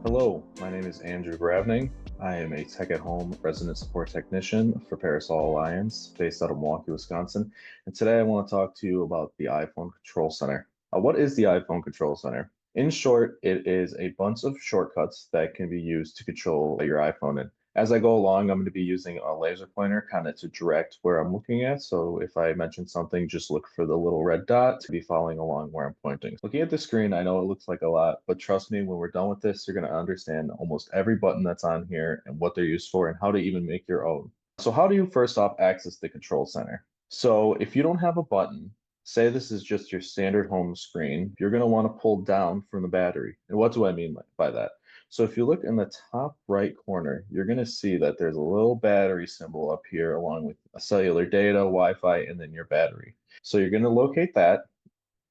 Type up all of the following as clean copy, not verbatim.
Hello, my name is Andrew Gravning. I am a Tech at Home resident support technician for Parasol Alliance based out of Milwaukee, Wisconsin. And today I want to talk to you about the iPhone Control Center. What is the iPhone Control Center? In short, it is a bunch of shortcuts that can be used to control your iPhone. And as I go along, I'm going to be using a laser pointer kind of to direct where I'm looking at. So if I mention something, just look for the little red dot to be following along where I'm pointing. Looking at the screen, I know it looks like a lot, but trust me, when we're done with this, you're going to understand almost every button that's on here and what they're used for and how to even make your own. So how do you first off access the control center? So if you don't have a button, say this is just your standard home screen, you're going to want to pull down from the battery. And what do I mean by that? So if you look in the top right corner, you're going to see that there's a little battery symbol up here along with cellular data, Wi-Fi, and then your battery. So you're going to locate that,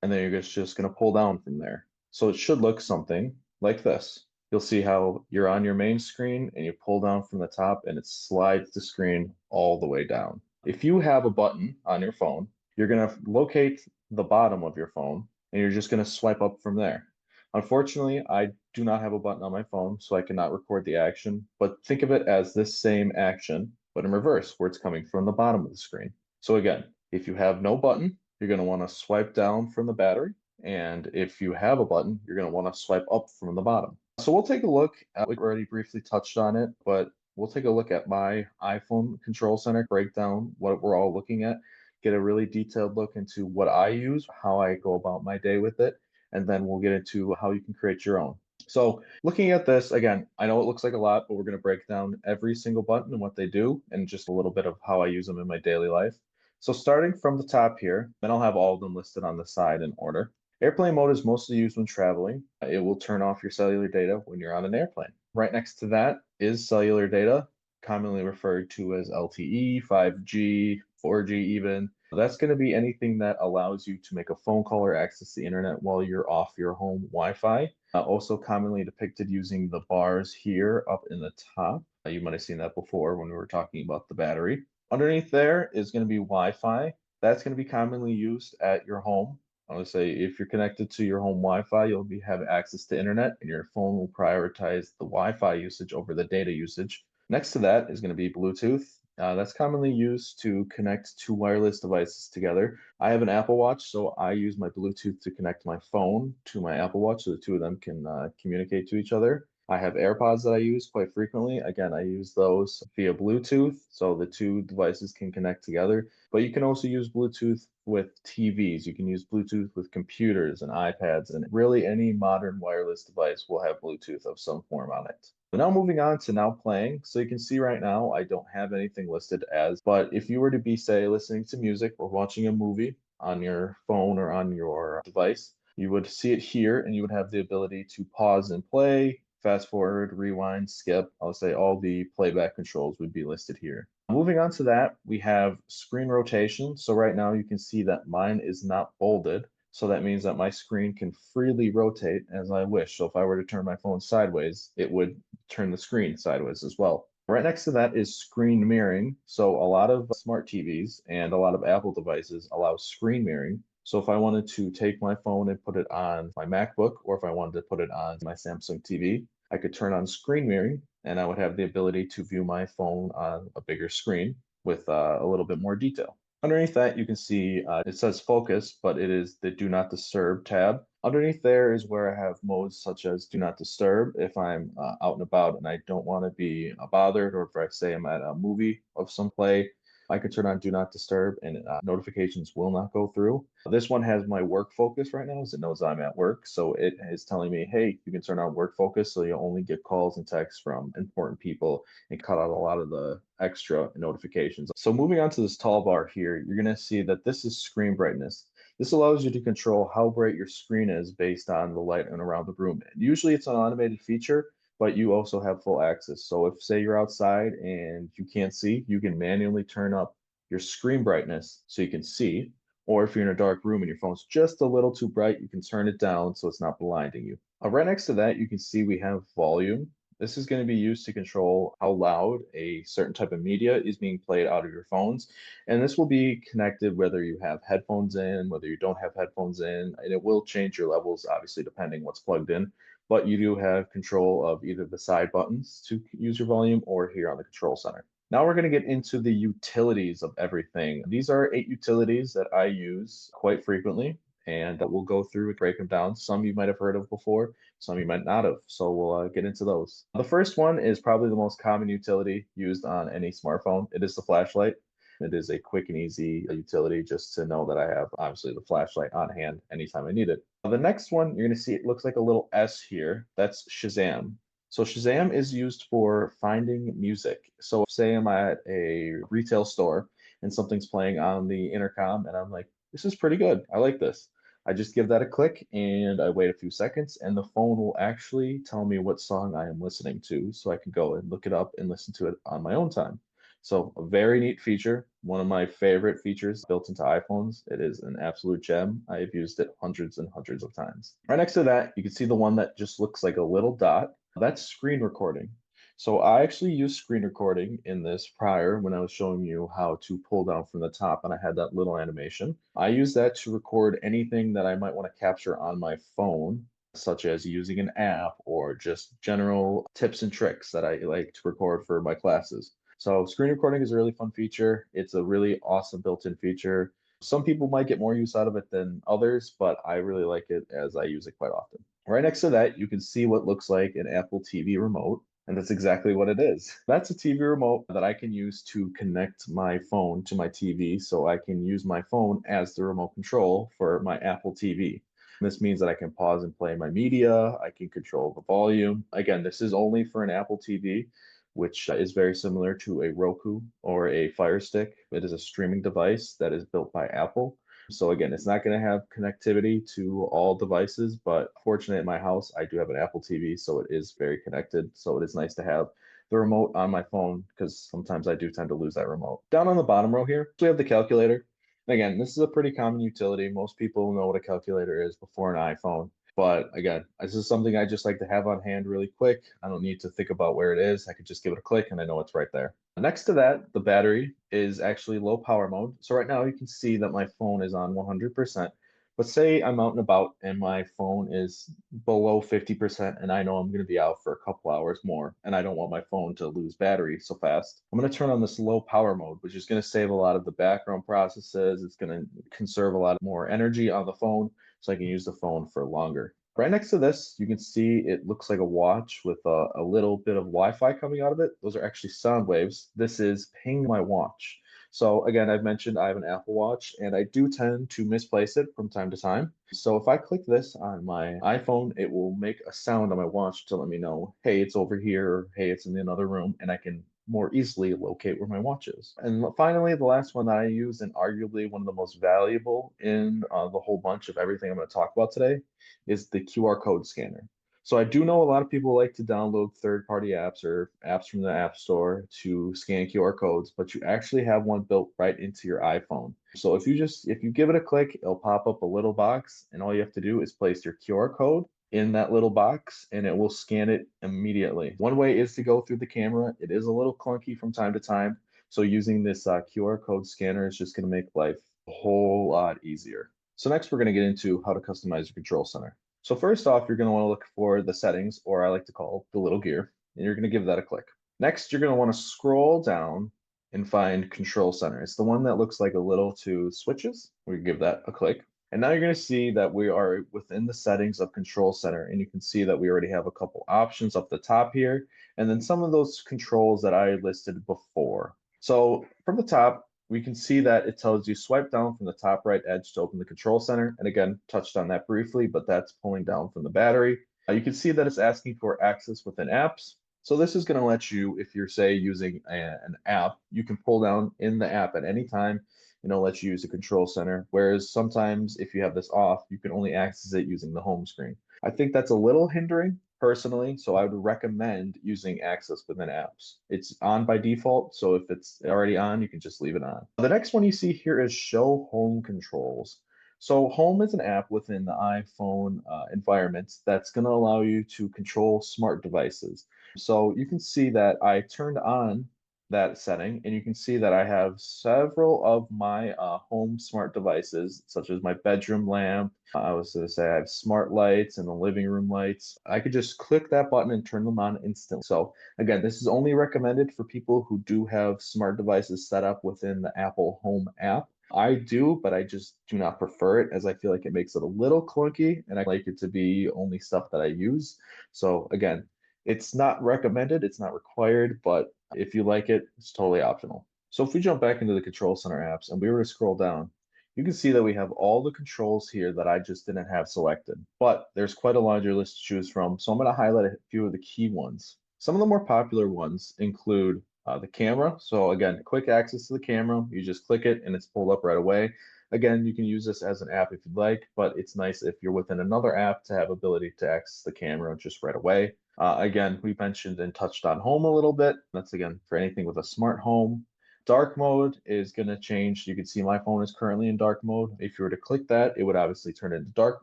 and then you're just going to pull down from there. So it should look something like this. You'll see how you're on your main screen and you pull down from the top and it slides the screen all the way down. If you have a button on your phone, you're going to locate the bottom of your phone and you're just going to swipe up from there. Unfortunately, I do not have a button on my phone, so I cannot record the action, but think of it as this same action, but in reverse, where it's coming from the bottom of the screen. So again, if you have no button, you're going to want to swipe down from the battery. And if you have a button, you're going to want to swipe up from the bottom. So we'll take a look at, we already briefly touched on it, but we'll take a look at my iPhone control center, break down what we're all looking at, get a really detailed look into what I use, how I go about my day with it, and then we'll get into how you can create your own. So looking at this, again, I know it looks like a lot, but we're going to break down every single button and what they do and just a little bit of how I use them in my daily life. So starting from the top here, then I'll have all of them listed on the side in order. Airplane mode is mostly used when traveling. It will turn off your cellular data when you're on an airplane. Right next to that is cellular data, commonly referred to as LTE, 5G, 4G even. That's going to be anything that allows you to make a phone call or access the internet while you're off your home Wi-Fi. Also commonly depicted using the bars here up in the top. You might have seen that before when we were talking about the battery. Underneath there is going to be Wi-Fi. That's going to be commonly used at your home. I would say if you're connected to your home Wi-Fi, you'll have access to internet, and your phone will prioritize the Wi-Fi usage over the data usage. Next to that is going to be Bluetooth. That's commonly used to connect two wireless devices together. I have an Apple Watch, so I use my Bluetooth to connect my phone to my Apple Watch so the two of them can communicate to each other. I have AirPods that I use quite frequently. Again, I use those via Bluetooth, so the two devices can connect together. But you can also use Bluetooth with TVs. You can use Bluetooth with computers and iPads, and really any modern wireless device will have Bluetooth of some form on it. So now moving on to now playing. So you can see right now, I don't have anything listed as, but if you were to be, say, listening to music or watching a movie on your phone or on your device, you would see it here and you would have the ability to pause and play, fast forward, rewind, skip. I'll say all the playback controls would be listed here. Moving on to that, we have screen rotation. So right now you can see that mine is not bolded. So that means that my screen can freely rotate as I wish. So if I were to turn my phone sideways, it would turn the screen sideways as well. Right next to that is screen mirroring. So a lot of smart TVs and a lot of Apple devices allow screen mirroring. So if I wanted to take my phone and put it on my MacBook, or if I wanted to put it on my Samsung TV, I could turn on screen mirroring and I would have the ability to view my phone on a bigger screen with a little bit more detail. Underneath that, you can see it says focus, but it is the do not disturb tab. Underneath there is where I have modes such as do not disturb if I'm out and about and I don't want to be bothered, or if I say I'm at a movie of some play, I can turn on do not disturb and notifications will not go through. This one has my work focus right now, as it knows I'm at work. So it is telling me, hey, you can turn on work focus so you only get calls and texts from important people and cut out a lot of the extra notifications. So moving on to this tall bar here, you're going to see that this is screen brightness. This allows you to control how bright your screen is based on the light and around the room. And usually it's an automated feature, but you also have full access. So if say you're outside and you can't see, you can manually turn up your screen brightness so you can see. Or if you're in a dark room and your phone's just a little too bright, you can turn it down so it's not blinding you. Right next to that, you can see we have volume. This is going to be used to control how loud a certain type of media is being played out of your phones. And this will be connected whether you have headphones in, whether you don't have headphones in, and it will change your levels, obviously, depending what's plugged in. But you do have control of either the side buttons to use your volume or here on the control center. Now we're going to get into the utilities of everything. These are 8 utilities that I use quite frequently, and we'll go through and break them down. Some you might have heard of before, some you might not have. So we'll get into those. The first one is probably the most common utility used on any smartphone. It is the flashlight. It is a quick and easy utility just to know that I have obviously the flashlight on hand anytime I need it. The next one, you're going to see it looks like a little S here. That's Shazam. So Shazam is used for finding music. So say I'm at a retail store and something's playing on the intercom and I'm like, this is pretty good. I like this. I just give that a click and I wait a few seconds, and the phone will actually tell me what song I am listening to so I can go and look it up and listen to it on my own time. So, a very neat feature, one of my favorite features built into iPhones. It is an absolute gem. I have used it hundreds and hundreds of times. Right next to that, you can see the one that just looks like a little dot. That's screen recording. So I actually used screen recording in this prior when I was showing you how to pull down from the top and I had that little animation. I use that to record anything that I might want to capture on my phone, such as using an app or just general tips and tricks that I like to record for my classes. So screen recording is a really fun feature. It's a really awesome built-in feature. Some people might get more use out of it than others, but I really like it as I use it quite often. Right next to that, you can see what looks like an Apple TV remote. And that's exactly what it is. That's a TV remote that I can use to connect my phone to my TV so I can use my phone as the remote control for my Apple TV. This means that I can pause and play my media. I can control the volume. Again, this is only for an Apple TV, which is very similar to a Roku or a Fire Stick. It is a streaming device that is built by Apple. So again, it's not going to have connectivity to all devices, but fortunately at my house, I do have an Apple TV, so it is very connected. So it is nice to have the remote on my phone because sometimes I do tend to lose that remote. Down on the bottom row here, we have the calculator. Again, this is a pretty common utility. Most people know what a calculator is before an iPhone. But again, this is something I just like to have on hand really quick. I don't need to think about where it is. I could just give it a click and I know it's right there. Next to that, the battery is actually low power mode. So right now you can see that my phone is on 100%. But say I'm out and about and my phone is below 50% and I know I'm going to be out for a couple hours more and I don't want my phone to lose battery so fast. I'm going to turn on this low power mode, which is going to save a lot of the background processes. It's going to conserve a lot more energy on the phone so I can use the phone for longer. Right next to this, you can see it looks like a watch with a little bit of Wi-Fi coming out of it. Those are actually sound waves. This is Ping My Watch. So again, I've mentioned I have an Apple Watch and I do tend to misplace it from time to time. So if I click this on my iPhone, it will make a sound on my watch to let me know, hey, it's over here, or hey, it's in another room, and I can more easily locate where my watch is. And finally, the last one that I use, and arguably one of the most valuable in the whole bunch of everything I'm going to talk about today, is the QR code scanner. So I do know a lot of people like to download third-party apps or apps from the App Store to scan QR codes, but you actually have one built right into your iPhone. So if you give it a click, it'll pop up a little box, and all you have to do is place your QR code in that little box and it will scan it immediately. One way is to go through the camera. It is a little clunky from time to time. So using this QR code scanner is just going to make life a whole lot easier. So next we're going to get into how to customize your control center. So first off, you're going to want to look for the settings, or I like to call the little gear, and you're going to give that a click. Next, you're going to want to scroll down and find control center. It's the one that looks like a little two switches. We give that a click. And now you're going to see that we are within the settings of Control Center, and you can see that we already have a couple options up the top here, and then some of those controls that I listed before. So from the top, we can see that it tells you swipe down from the top right edge to open the Control Center. And again, touched on that briefly, but that's pulling down from the battery. You can see that it's asking for access within apps. So this is going to let you, if you're say using an app, you can pull down in the app at any time, let you use the control center. Whereas sometimes if you have this off, you can only access it using the home screen. I think that's a little hindering personally, so I would recommend using access within apps. It's on by default, so if it's already on, you can just leave it on. The next one you see here is show home controls. So home is an app within the iPhone environment that's going to allow you to control smart devices. So you can see that I turned on that setting, and you can see that I have several of my home smart devices, such as my bedroom lamp. I was going to say I have smart lights and the living room lights. I could just click that button and turn them on instantly. So again, this is only recommended for people who do have smart devices set up within the Apple Home app. I do, but I just do not prefer it as I feel like it makes it a little clunky and I like it to be only stuff that I use. So again, it's not recommended, it's not required, but if you like it, it's totally optional. So if we jump back into the Control Center apps and we were to scroll down, you can see that we have all the controls here that I just didn't have selected, but there's quite a larger list to choose from. So I'm going to highlight a few of the key ones. Some of the more popular ones include the camera. So again, quick access to the camera. You just click it and it's pulled up right away. Again, you can use this as an app if you'd like, but it's nice if you're within another app to have ability to access the camera just right away. Again, we mentioned and touched on home a little bit. That's again for anything with a smart home. Dark mode is going to change. You can see my phone is currently in dark mode. If you were to click that, it would obviously turn into dark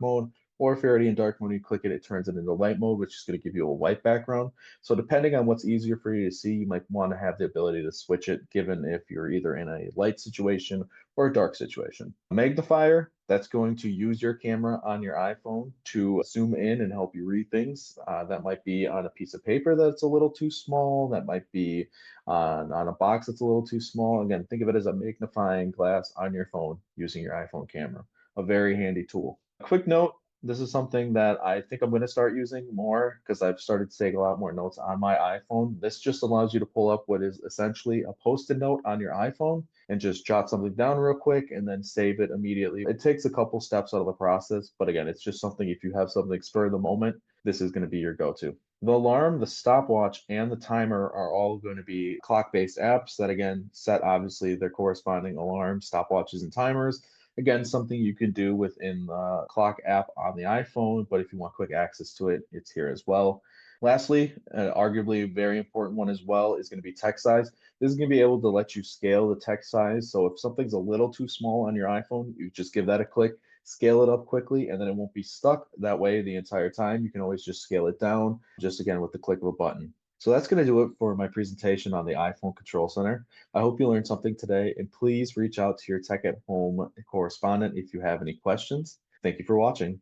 mode. Or if you're already in dark mode, you click it, it turns it into light mode, which is going to give you a white background. So depending on what's easier for you to see, you might want to have the ability to switch it, given if you're either in a light situation or a dark situation. Magnifier, that's going to use your camera on your iPhone to zoom in and help you read things. That might be on a piece of paper that's a little too small. That might be on a box that's a little too small. Again, think of it as a magnifying glass on your phone using your iPhone camera. A very handy tool. A quick note, this is something that I think I'm going to start using more because I've started to take a lot more notes on my iPhone. This just allows you to pull up what is essentially a post-it note on your iPhone and just jot something down real quick and then save it immediately. It takes a couple steps out of the process, but again, it's just something if you have something spur of the moment, this is going to be your go-to. The alarm, the stopwatch, and the timer are all going to be clock-based apps that again set obviously their corresponding alarms, stopwatches, and timers. Again, something you can do within the clock app on the iPhone, but if you want quick access to it, it's here as well. Lastly, arguably a very important one as well is going to be text size. This is going to be able to let you scale the text size. So if something's a little too small on your iPhone, you just give that a click, scale it up quickly, and then it won't be stuck that way the entire time. You can always just scale it down, just again with the click of a button. So that's going to do it for my presentation on the iPhone Control Center. I hope you learned something today, and please reach out to your Tech at Home correspondent if you have any questions. Thank you for watching.